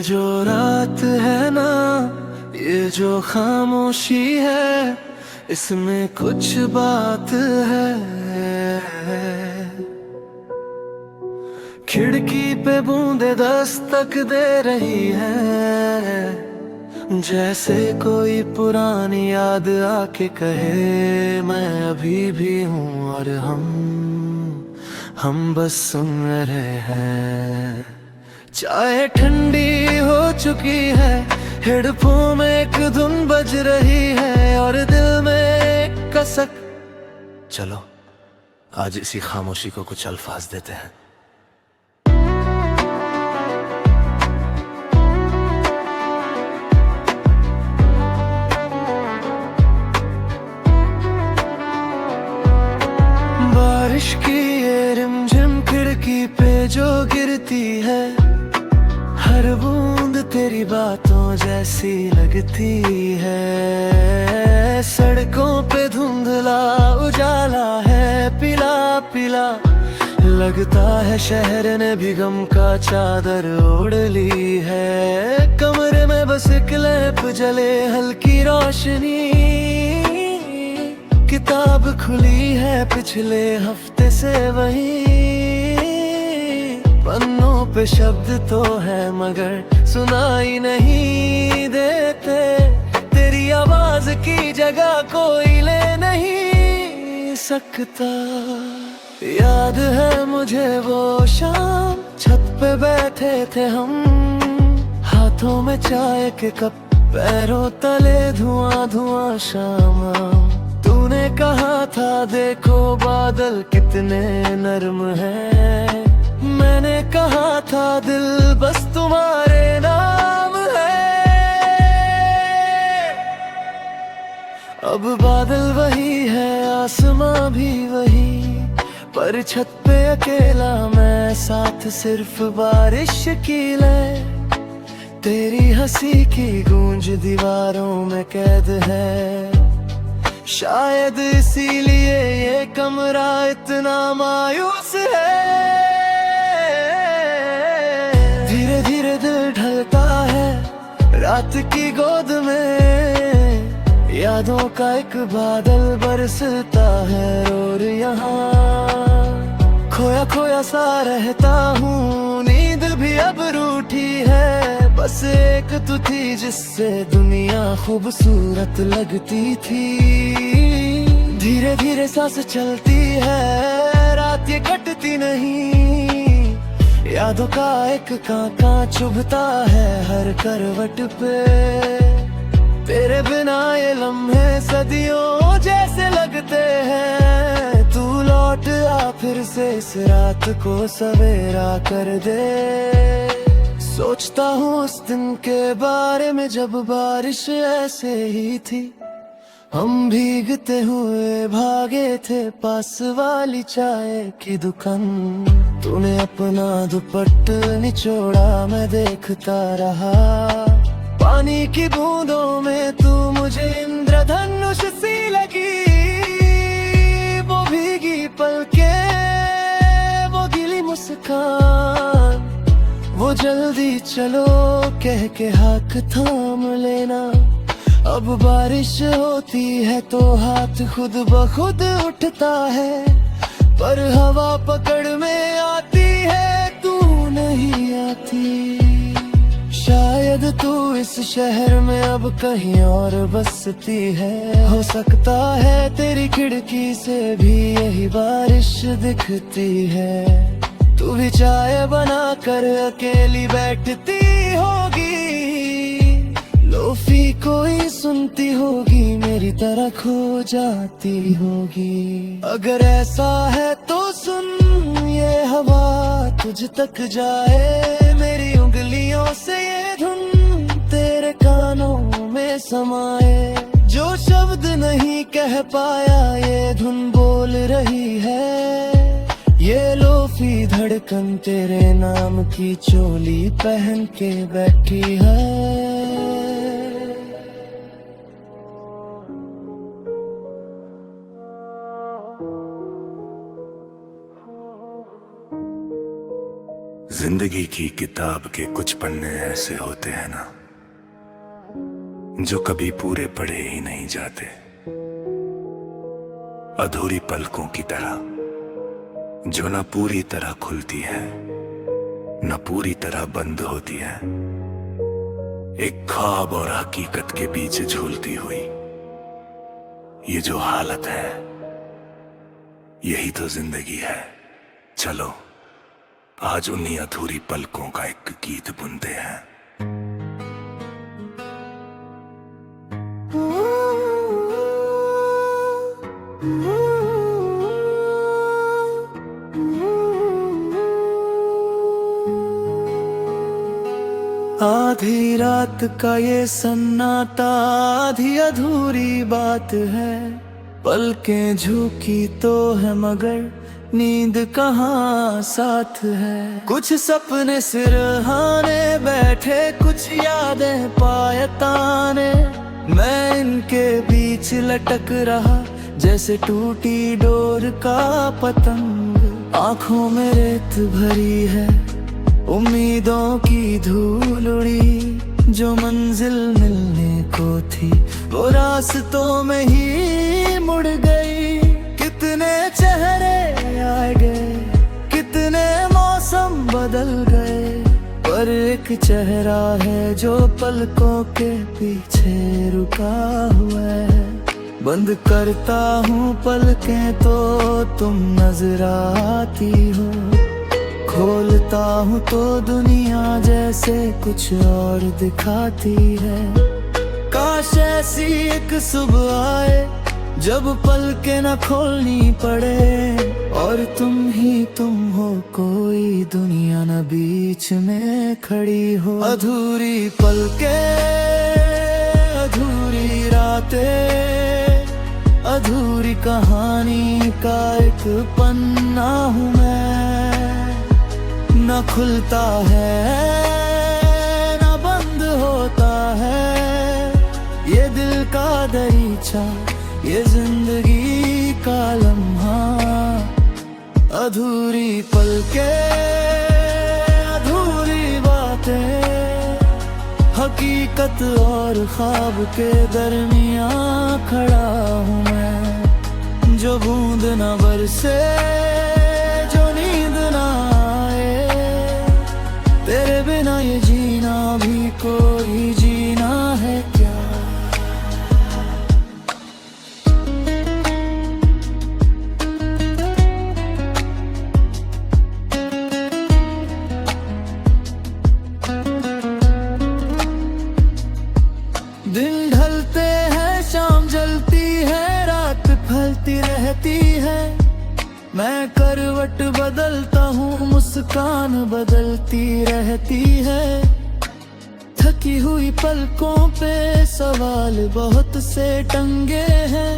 ये जो रात है ना, ये जो खामोशी है, इसमें कुछ बात है। खिड़की पे बूंदे दस्तक दे रही है, जैसे कोई पुरानी याद आके कहे मैं अभी भी हूँ और हम बस सुन रहे हैं। चाय ठंडी हो चुकी है, हेडफोन में एक धुन बज रही है और दिल में एक कसक। चलो आज इसी खामोशी को कुछ अल्फाज देते हैं। बारिश की ये रिमझिम खिड़की पे जो गिरती है, हर बूंद तेरी बातों जैसी लगती है। सड़कों पे धुंधला उजाला है, पीला पीला लगता है शहर ने भी गम का चादर ओढ़ ली है। कमरे में बस एक लैंप जले, हल्की रोशनी, किताब खुली है पिछले हफ्ते से वही। पन्नों पे शब्द तो है मगर सुनाई नहीं देते, तेरी आवाज की जगह कोई ले नहीं सकता। याद है मुझे वो शाम, छत पे बैठे थे हम, हाथों में चाय के कप, पैरों तले धुआं धुआं शामा। तूने कहा था देखो बादल कितने नर्म हैं, मैंने कहा था दिल बस तुम्हारे नाम है। अब बादल वही है, आसमां भी वही, पर छत पे अकेला मैं, साथ सिर्फ बारिश की लय। तेरी हंसी की गूंज दीवारों में कैद है, शायद इसीलिए ये कमरा इतना मायूस है। धीरे धीरे दिल ढलता है रात की गोद में, यादों का एक बादल बरसता है और यहाँ खोया खोया सा रहता हूँ। नींद भी अब रूठी है, बस एक तू थी जिससे दुनिया खूबसूरत लगती थी। धीरे धीरे सांस चलती है, रात ये कटती नहीं, यादों का एक कांटा चुभता है हर करवट पे। तेरे बिना ये लम्हे सदियों जैसे लगते हैं, तू लौट आ फिर से इस रात को सवेरा कर दे। सोचता हूँ उस दिन के बारे में जब बारिश ऐसे ही थी, हम भीगते हुए भागे थे पास वाली चाय की दुकान। तूने अपना दुपट्टा निचोड़ा, मैं देखता रहा, पानी की बूंदों में तू मुझे इंद्रधनुष सी लगी। वो भीगी पलकें, वो गिली मुस्कान, वो जल्दी चलो कह के हाथ थाम लेना। अब बारिश होती है तो हाथ खुद ब खुद उठता है, पर हवा पकड़ में आती है तू नहीं आती। शायद तू इस शहर में अब कहीं और बसती है, हो सकता है तेरी खिड़की से भी यही बारिश दिखती है। तू भी चाय बना कर अकेली बैठती होगी, लोफी कोई सुनती होगी, मेरी तरह खो जाती होगी। अगर ऐसा है तो सुन ये हवा तुझ तक जाए, मेरी उंगलियों से ये धुन तेरे कानों में समाए। जो शब्द नहीं कह पाया ये धुन बोल रही है, ये लोफी धड़कन तेरे नाम की चोली पहन के बैठी है। जिंदगी की किताब के कुछ पन्ने ऐसे होते हैं ना, जो कभी पूरे पढ़े ही नहीं जाते। अधूरी पलकों की तरह जो न पूरी तरह खुलती है न पूरी तरह बंद होती है, एक ख्वाब और हकीकत के बीच झूलती हुई। ये जो हालत है यही तो जिंदगी है। चलो आज उन्हीं अधूरी पलकों का एक गीत बुनते हैं। आधी रात का ये सन्नाटा आधी अधूरी बात है। पलकें झुकी तो है मगर नींद कहाँ साथ है। कुछ सपने सिरहाने बैठे, कुछ यादें पायताने। मैं इनके बीच लटक रहा जैसे टूटी डोर का पतंग। आंखों में रेत भरी है, उम्मीदों की धूल उड़ी। जो मंजिल मिलने को थी वो रास्तों में ही मुड़ गई। कितने चेहरे आए गए, कितने मौसम बदल गए, पर एक चेहरा है जो पलकों के पीछे रुका हुआ है। बंद करता हूँ पलकें तो तुम नजर आती हो, खोलता हूँ तो दुनिया जैसे कुछ और दिखाती है। काश ऐसी एक सुबह आए जब पलकें न खोलनी पड़े, और तुम ही तुम हो, कोई दुनिया न बीच में खड़ी हो। अधूरी पलकें, अधूरी रातें, अधूरी कहानी का एक पन्ना हूँ मैं। न खुलता है न बंद होता है ये दिल का दरीचा, ये जिंदगी का लम्हा। अधूरी पलकें, अधूरी बातें, हकीकत और ख्वाब के दरमियां खड़ा हूँ मैं। जो बूंद न बरसे, जो नींद न आए, तेरे बिना ये जीना भी कोई जीना है क्या। दिन ढलते हैं, शाम जलती है, रात फैलती रहती है। मैं करवट बदलता हूँ, मुस्कान बदलती रहती है। थकी हुई पलकों पे सवाल बहुत से टंगे हैं,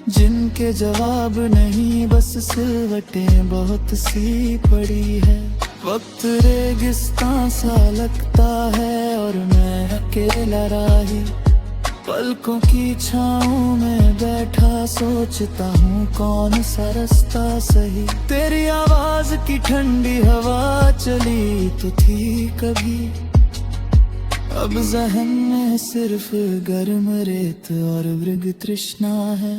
जिनके जवाब नहीं बस सिलवटें बहुत सी पड़ी है। वक्त रेगिस्तान सा लगता है और मैं अकेला राही। पलकों की छाँव में बैठा सोचता हूँ कौन सा रास्ता सही। तेरी आवाज की ठंडी हवा चली तो थी कभी, अब ज़हन में सिर्फ गर्म रेत और मृग तृष्णा है।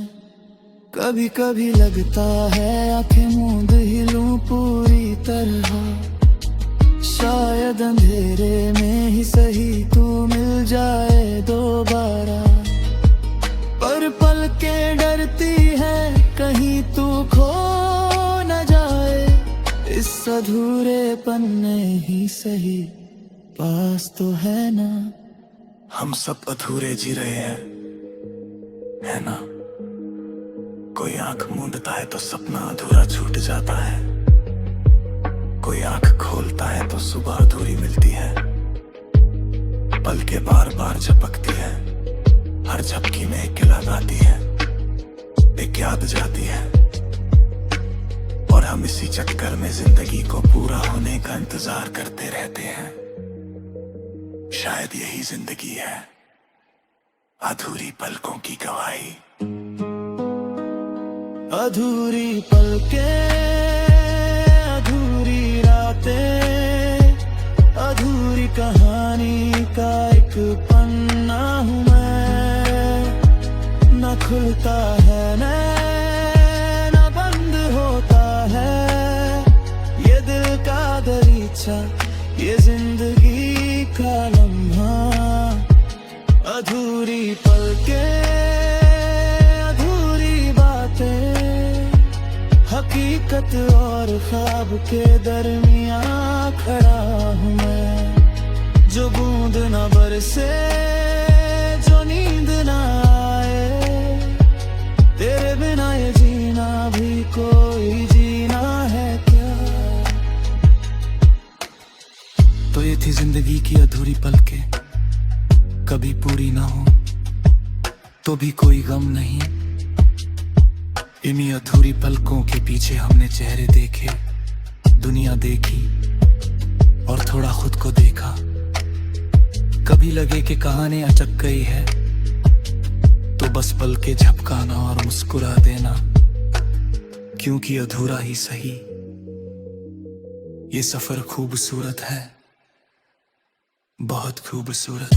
कभी कभी लगता है आंखें मूंद ही लूं पूरी तरह, शायद अंधेरे में ही सही तू मिल जाए दोबारा। पर पलकें डरती है कहीं तू खो न जाए, इस अधूरे पन्ने ही सही पास तो है ना। हम सब अधूरे जी रहे हैं, है ना। कोई आंख मूंदता है तो सपना अधूरा छूट जाता है, कोई आंख खोलता है तो सुबह अधूरी मिलती है। पलकें बार बार झपकती है, हर झपकी में एक किला गाती है, एक याद जाती है। और हम इसी चक्कर में जिंदगी को पूरा होने का इंतजार करते रहते हैं। शायद यही जिंदगी है, अधूरी पलकों की गवाही। अधूरी पलकें, अधूरी रातें, खुलता है, नैना बंद होता है। ये दिल का दरीचा, ये जिंदगी का लम्हा, अधूरी पलकें, अधूरी बातें, हकीकत और ख्वाब के दरमियां खड़ा हूँ मैं। जो बूंद न बरसे, जो नींद न आए, तेरे बिना ये जीना भी कोई जीना है क्या। तो ये थी जिंदगी की अधूरी पलकें, कभी पूरी ना हो तो भी कोई गम नहीं। इन्हीं अधूरी पलकों के पीछे हमने चेहरे देखे, दुनिया देखी और थोड़ा खुद को देखा। कभी लगे कि कहानी अटक गई है तो बस पल के झपकाना और मुस्कुरा देना, क्योंकि अधूरा ही सही ये सफर खूबसूरत है, बहुत खूबसूरत।